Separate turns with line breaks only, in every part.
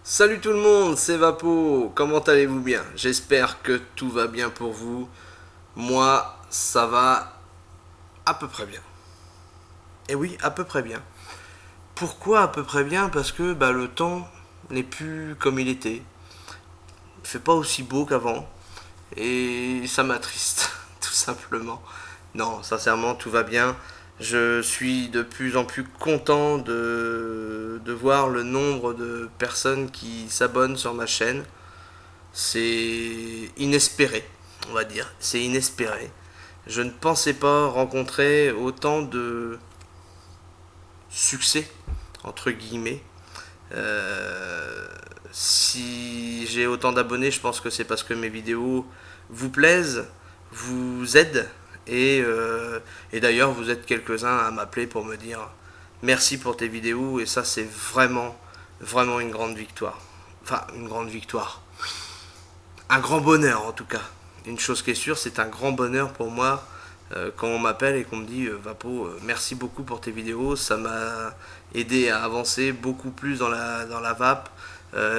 Salut tout le monde, c'est Vapo, comment allez-vous bien? J'espère que tout va bien pour vous. Moi, ça va à peu près bien. Et oui, à peu près bien. Pourquoi à peu près bien? Parce que le temps n'est plus comme il était. Il fait pas aussi beau qu'avant. Et ça m'attriste, tout simplement. Non, sincèrement, tout va bien. Je suis de plus en plus content de voir le nombre de personnes qui s'abonnent sur ma chaîne. C'est inespéré, on va dire. C'est inespéré. Je ne pensais pas rencontrer autant de succès, entre guillemets. Euh, si j'ai autant d'abonnés, je pense que c'est parce que mes vidéos vous plaisent, vous aident. Et d'ailleurs, vous êtes quelques-uns à m'appeler pour me dire merci pour tes vidéos. Et ça, c'est vraiment, vraiment une grande victoire. Enfin, une grande victoire. Un grand bonheur en tout cas. Une chose qui est sûre, c'est un grand bonheur pour moi quand on m'appelle et qu'on me dit Vapo, merci beaucoup pour tes vidéos, ça m'a aidé à avancer beaucoup plus dans la vape.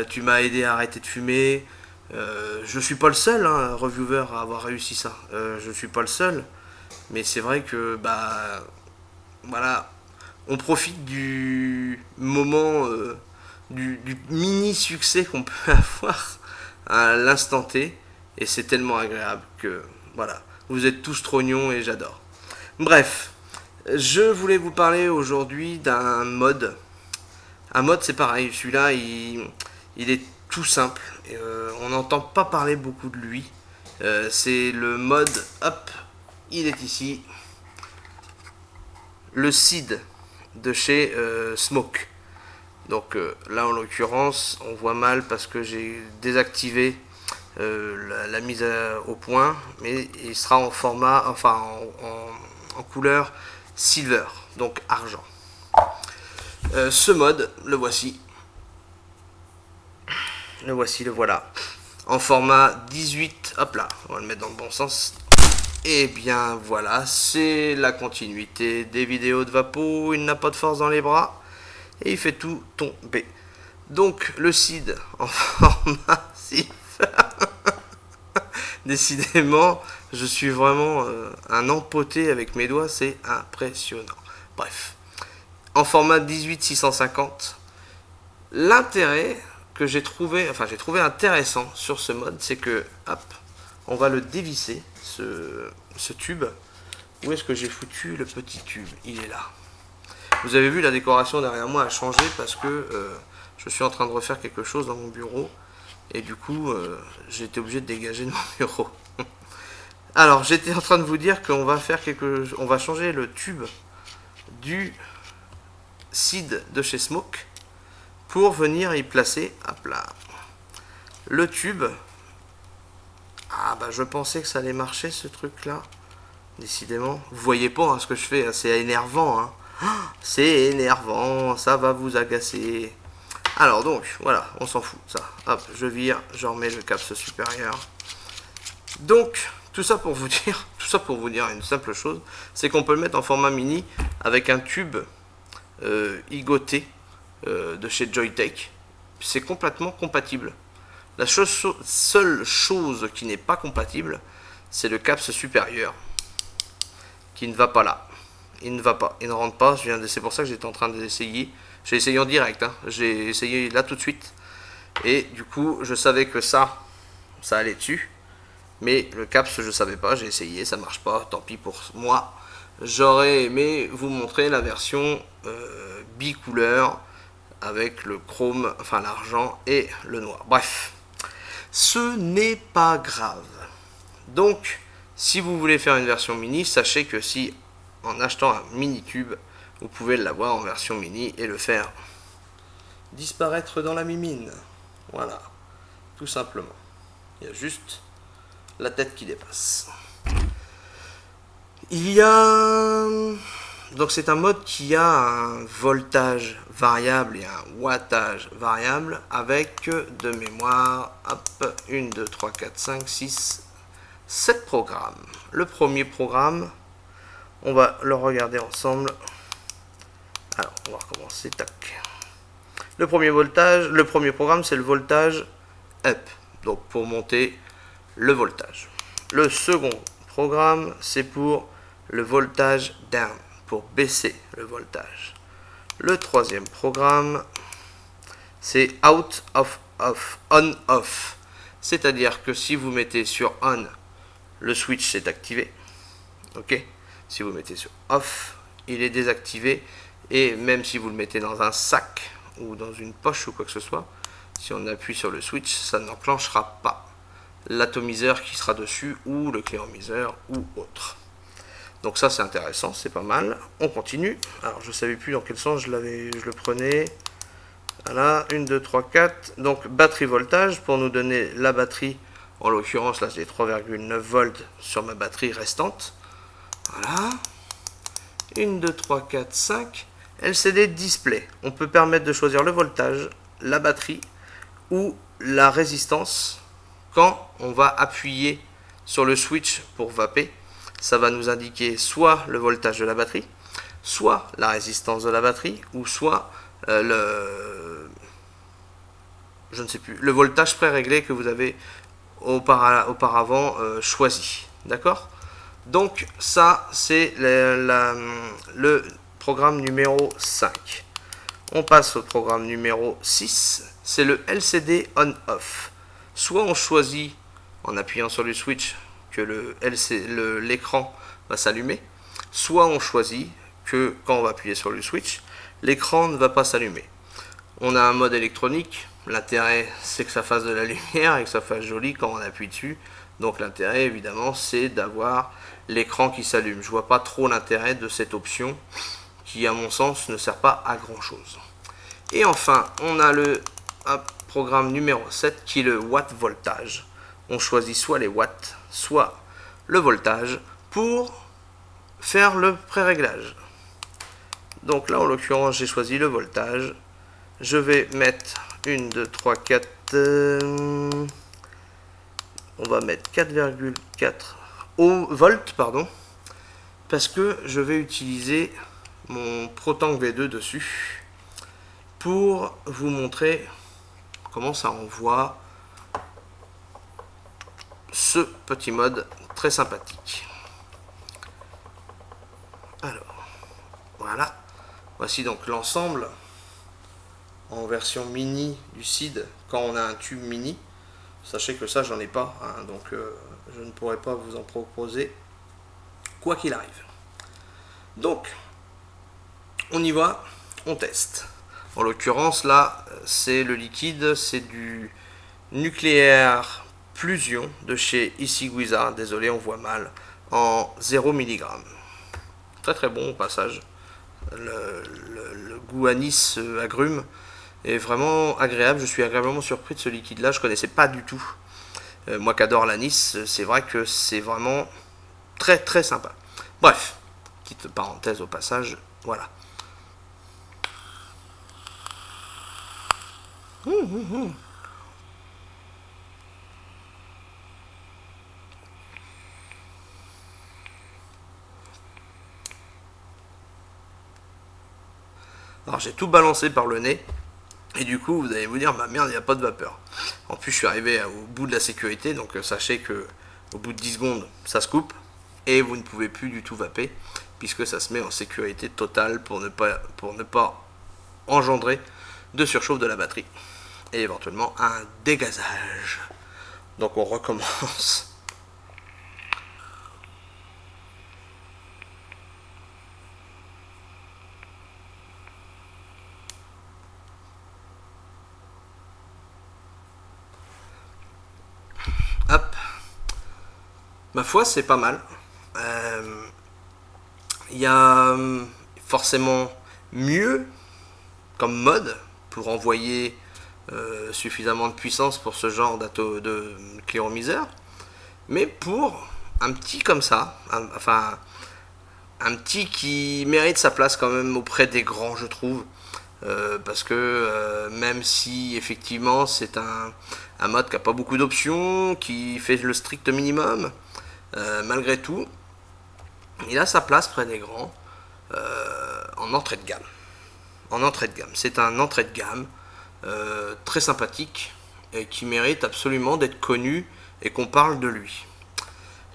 Tu m'as aidé à arrêter de fumer. Je suis pas le seul reviewer à avoir réussi ça. Je suis pas le seul, mais c'est vrai que voilà, on profite du moment, du mini succès qu'on peut avoir à l'instant T, et c'est tellement agréable que voilà, vous êtes tous trognons et j'adore. Bref, je voulais vous parler aujourd'hui d'un mode. Un mode, c'est pareil, celui-là, il est tout simple. On n'entend pas parler beaucoup de lui. C'est le mode, hop, il est ici, le Seed de chez Smoke. Donc là, en l'occurrence, on voit mal parce que j'ai désactivé la mise au point, mais il sera en format, enfin en couleur silver, donc argent. Ce mode, le voici. Le voici, le voilà. En format 18, hop là, on va le mettre dans le bon sens. Et bien voilà, c'est la continuité des vidéos de Vapo, il n'a pas de force dans les bras, et il fait tout tomber. Donc le Seed en format silver. Décidément, je suis vraiment un empoté avec mes doigts, c'est impressionnant. Bref, en format 18-650, l'intérêt que j'ai trouvé intéressant sur ce mode, c'est que, hop, on va le dévisser, ce tube. Où est-ce que j'ai foutu le petit tube? Il est là. Vous avez vu, la décoration derrière moi a changé parce que je suis en train de refaire quelque chose dans mon bureau. Et du coup, j'ai été obligé de dégager de mon bureau. Alors, j'étais en train de vous dire qu'on va faire on va changer le tube du Seed de chez Smoke pour venir y placer, hop là, le tube. Ah bah je pensais que ça allait marcher ce truc là, décidément. Vous voyez pas ce que je fais, c'est énervant. C'est énervant, ça va vous agacer. Alors donc, voilà, on s'en fout, ça. Hop, je vire, je remets le capse supérieur. Donc, tout ça pour vous dire une simple chose, c'est qu'on peut le mettre en format mini avec un tube IGOT de chez Joytech. C'est complètement compatible. Seule chose qui n'est pas compatible, c'est le capse supérieur qui ne va pas là. Il ne va pas, il ne rentre pas. C'est pour ça que j'étais en train d'essayer. J'ai essayé en direct, j'ai essayé là tout de suite. Et du coup, je savais que ça allait dessus. Mais le caps, je savais pas, j'ai essayé, ça marche pas, tant pis pour moi. J'aurais aimé vous montrer la version bicouleur avec le chrome, enfin l'argent et le noir. Bref, ce n'est pas grave. Donc, si vous voulez faire une version mini, sachez que si en achetant un mini tube, vous pouvez l'avoir en version mini et le faire disparaître dans la mimine. Voilà, tout simplement. Il y a juste la tête qui dépasse. Il y a... Donc c'est un mode qui a un voltage variable et un wattage variable avec de mémoire, hop, 1, 2, 3, 4, 5, 6, 7 programmes. Le premier programme, on va le regarder ensemble. Alors, on va recommencer, tac. Le premier programme, c'est le voltage up, donc pour monter le voltage. Le second programme, c'est pour le voltage down, pour baisser le voltage. Le troisième programme, c'est out of off, on off. C'est-à-dire que si vous mettez sur on, le switch est activé. Ok. Si vous mettez sur off, il est désactivé. Et même si vous le mettez dans un sac ou dans une poche ou quoi que ce soit, si on appuie sur le switch, ça n'enclenchera pas l'atomiseur qui sera dessus ou le cléomiseur ou autre. Donc ça c'est intéressant, c'est pas mal. On continue. Alors je ne savais plus dans quel sens je le prenais. Voilà, 1, 2, 3, 4. Donc batterie voltage pour nous donner la batterie. En l'occurrence là j'ai 3,9 volts sur ma batterie restante. Voilà. 1, 2, 3, 4, 5. LCD display. On peut permettre de choisir le voltage, la batterie ou la résistance quand on va appuyer sur le switch pour vaper. Ça va nous indiquer soit le voltage de la batterie, soit la résistance de la batterie, ou soit le voltage préréglé que vous avez auparavant choisi. D'accord? Donc ça c'est le programme numéro 5. On passe au programme numéro 6, c'est le LCD on-off. Soit on choisit en appuyant sur le switch que l'écran va s'allumer, soit on choisit que quand on va appuyer sur le switch, l'écran ne va pas s'allumer. On a un mode électronique, l'intérêt c'est que ça fasse de la lumière et que ça fasse joli quand on appuie dessus. Donc l'intérêt évidemment c'est d'avoir l'écran qui s'allume. Je vois pas trop l'intérêt de cette option qui à mon sens ne sert pas à grand chose. Et enfin on a le programme numéro 7 qui est le watt voltage. On choisit soit les watts, soit le voltage pour faire le pré-réglage. Donc là en l'occurrence j'ai choisi le voltage. Je vais mettre 1, 2, 3, 4... on va mettre 4,4 volts, pardon, parce que je vais utiliser mon Protang V2 dessus pour vous montrer comment ça envoie ce petit mode très sympathique. Alors, voilà. Voici donc l'ensemble en version mini du SID quand on a un tube mini. Sachez que ça j'en ai pas, hein, donc je ne pourrai pas vous en proposer quoi qu'il arrive. Donc on y va, on teste. En l'occurrence là c'est le liquide, c'est du nucléaire Plusion de chez Isiguiza, désolé on voit mal, en 0 mg. Très très bon au passage. Le goût anis agrume est vraiment agréable. Je suis agréablement surpris de ce liquide là, je connaissais pas du tout. Moi qui adore l'anis, c'est vrai que c'est vraiment très très sympa. Bref, petite parenthèse au passage, voilà. Alors j'ai tout balancé par le nez. Et du coup, vous allez vous dire, bah merde, il n'y a pas de vapeur. En plus, je suis arrivé au bout de la sécurité, donc sachez que au bout de 10 secondes, ça se coupe. Et vous ne pouvez plus du tout vaper, puisque ça se met en sécurité totale pour ne pas engendrer de surchauffe de la batterie. Et éventuellement un dégazage. Donc on recommence. Hop. Ma foi, c'est pas mal. Il y a forcément mieux comme mode pour envoyer suffisamment de puissance pour ce genre de cléomiseur. Mais pour un petit comme ça, un petit qui mérite sa place quand même auprès des grands, je trouve. Parce que même si effectivement c'est un mode qui n'a pas beaucoup d'options, qui fait le strict minimum, malgré tout, il a sa place près des grands en entrée de gamme. En entrée de gamme, c'est un entrée de gamme très sympathique et qui mérite absolument d'être connu et qu'on parle de lui.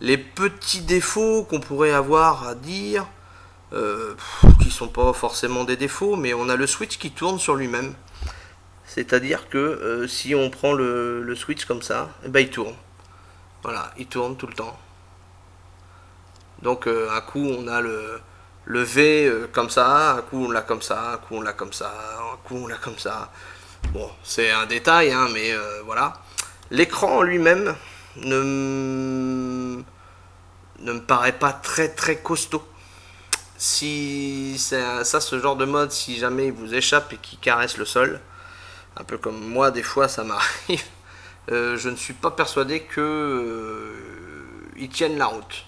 Les petits défauts qu'on pourrait avoir à dire, qui sont pas forcément des défauts, mais on a le switch qui tourne sur lui-même. C'est-à-dire que si on prend le switch comme ça, eh ben, il tourne. Voilà, il tourne tout le temps. Donc un coup on a le V comme ça, un coup on l'a comme ça, un coup on l'a comme ça, un coup on l'a comme ça. Bon, c'est un détail, hein, mais voilà. L'écran en lui-même ne me paraît pas très très costaud. Si c'est ça, ce genre de mode, si jamais il vous échappe et qu'il caresse le sol, un peu comme moi des fois ça m'arrive, je ne suis pas persuadé que ils tiennent la route.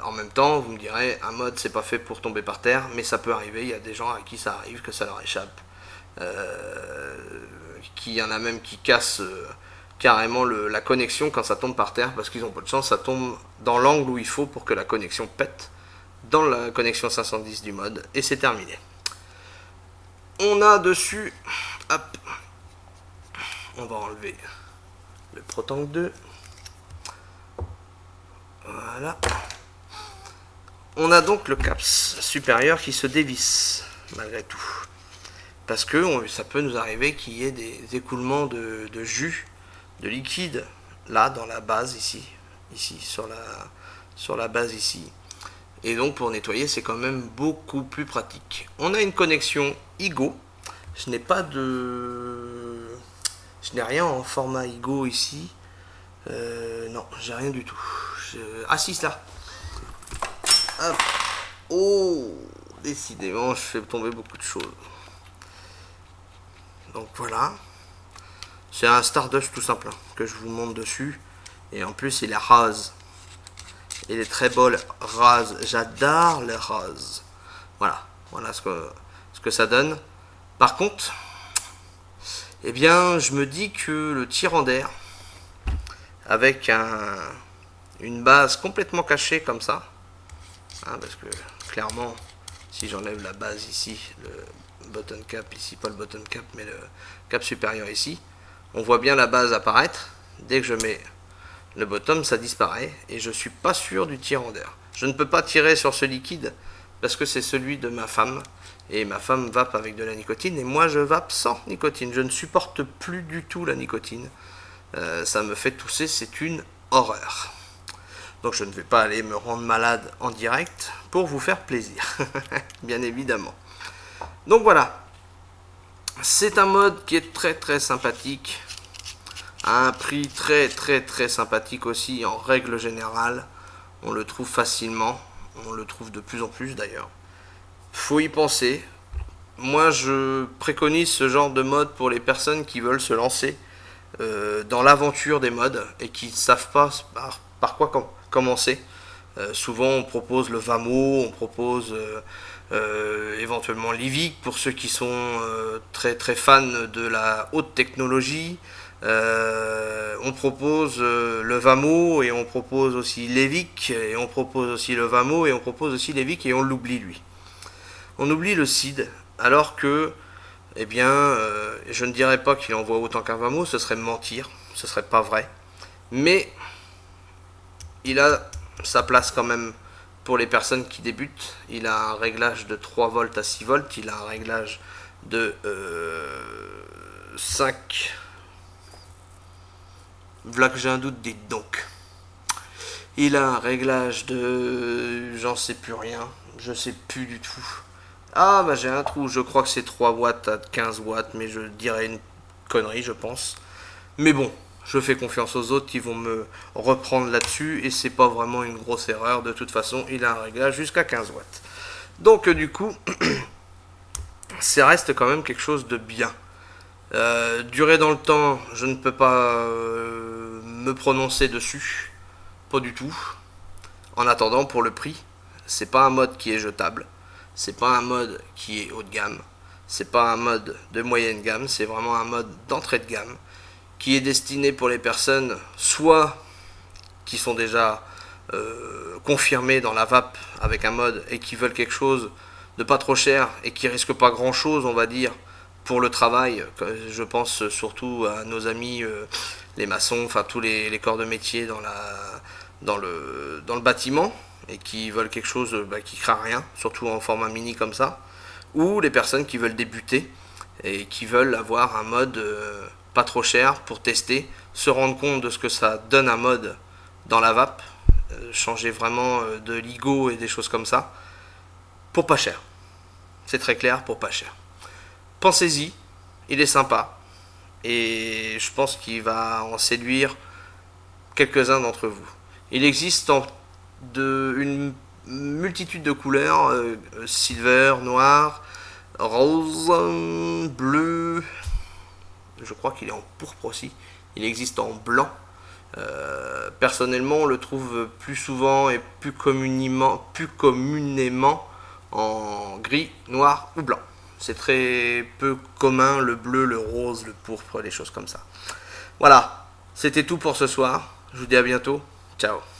En même temps, vous me direz, un mode c'est pas fait pour tomber par terre, mais ça peut arriver, il y a des gens à qui ça arrive, que ça leur échappe. Qu'il y en a même qui cassent carrément la connexion quand ça tombe par terre, parce qu'ils ont pas de chance, ça tombe dans l'angle où il faut pour que la connexion pète, dans la connexion 510 du mode, et c'est terminé. On a dessus, hop, on va enlever le Protank 2. Voilà. On a donc le caps supérieur qui se dévisse, malgré tout. Parce que ça peut nous arriver qu'il y ait des écoulements de jus, de liquide, là, dans la base, ici, sur la base, ici. Et donc, pour nettoyer, c'est quand même beaucoup plus pratique. On a une connexion IGO. Je n'ai rien en format IGO ici. Non, j'ai rien du tout. Ah si, là. Hop. Oh, décidément, je fais tomber beaucoup de choses. Donc voilà. C'est un Stardust tout simple hein, que je vous montre dessus. Et en plus, il est rose. Il est très beau, rose. J'adore le rose. Voilà. Voilà ce que ça donne. Par contre, eh bien, je me dis que le tirant d'air, avec une base complètement cachée comme ça, hein, parce que clairement, si j'enlève la base ici, le button cap ici, pas le button cap, mais le cap supérieur ici, on voit bien la base apparaître. Dès que je mets le bottom, ça disparaît, et je suis pas sûr du tirant d'air. Je ne peux pas tirer sur ce liquide, parce que c'est celui de ma femme, et ma femme vape avec de la nicotine, et moi je vape sans nicotine. Je ne supporte plus du tout la nicotine. Ça me fait tousser, c'est une horreur. Donc je ne vais pas aller me rendre malade en direct pour vous faire plaisir, bien évidemment. Donc voilà, c'est un mode qui est très très sympathique, à un prix très très très sympathique aussi en règle générale. On le trouve facilement, on le trouve de plus en plus d'ailleurs. Faut y penser. Moi je préconise ce genre de mode pour les personnes qui veulent se lancer dans l'aventure des modes et qui ne savent pas par quoi commencer. Souvent on propose le Vamo, on propose éventuellement l'Ivic pour ceux qui sont très très fans de la haute technologie. On propose le Vamo et on propose aussi l'Evic et on propose aussi le Vamo et on propose aussi l'Evic et on l'oublie lui. On oublie le CID alors que eh bien, je ne dirais pas qu'il envoie autant qu'un Vamo, ce serait mentir, ce serait pas vrai. Mais il a sa place quand même pour les personnes qui débutent. Il a un réglage de 3 volts à 6 volts, il a un réglage de 5. Voilà que j'ai un doute, dites donc. Il a un réglage de... j'en sais plus rien, je sais plus du tout. Ah bah j'ai un trou, je crois que c'est 3 watts à 15 watts, mais je dirais une connerie je pense. Mais bon, je fais confiance aux autres qui vont me reprendre là-dessus, et c'est pas vraiment une grosse erreur, de toute façon il a un réglage jusqu'à 15 watts. Donc du coup, ça reste quand même quelque chose de bien. Durer dans le temps, je ne peux pas me prononcer dessus, pas du tout. En attendant, pour le prix, c'est pas un mode qui est jetable. C'est pas un mode qui est haut de gamme, c'est pas un mode de moyenne gamme, c'est vraiment un mode d'entrée de gamme qui est destiné pour les personnes soit qui sont déjà confirmées dans la vape avec un mode et qui veulent quelque chose de pas trop cher et qui risque pas grand chose, on va dire, pour le travail, je pense surtout à nos amis les maçons, enfin tous les corps de métier dans le bâtiment, et qui veulent quelque chose qui craint rien, surtout en format mini comme ça, ou les personnes qui veulent débuter et qui veulent avoir un mode pas trop cher pour tester, se rendre compte de ce que ça donne un mode dans la vape, changer vraiment de LIGO et des choses comme ça, pour pas cher. C'est très clair, pour pas cher. Pensez-y, il est sympa, et je pense qu'il va en séduire quelques-uns d'entre vous. Il existe une multitude de couleurs, silver, noir, rose, bleu, je crois qu'il est en pourpre aussi, il existe en blanc. Personnellement, on le trouve plus souvent et plus communément en gris, noir ou blanc. C'est très peu commun le bleu, le rose, le pourpre, les choses comme ça. Voilà, c'était tout pour ce soir. Je vous dis à bientôt. Ciao.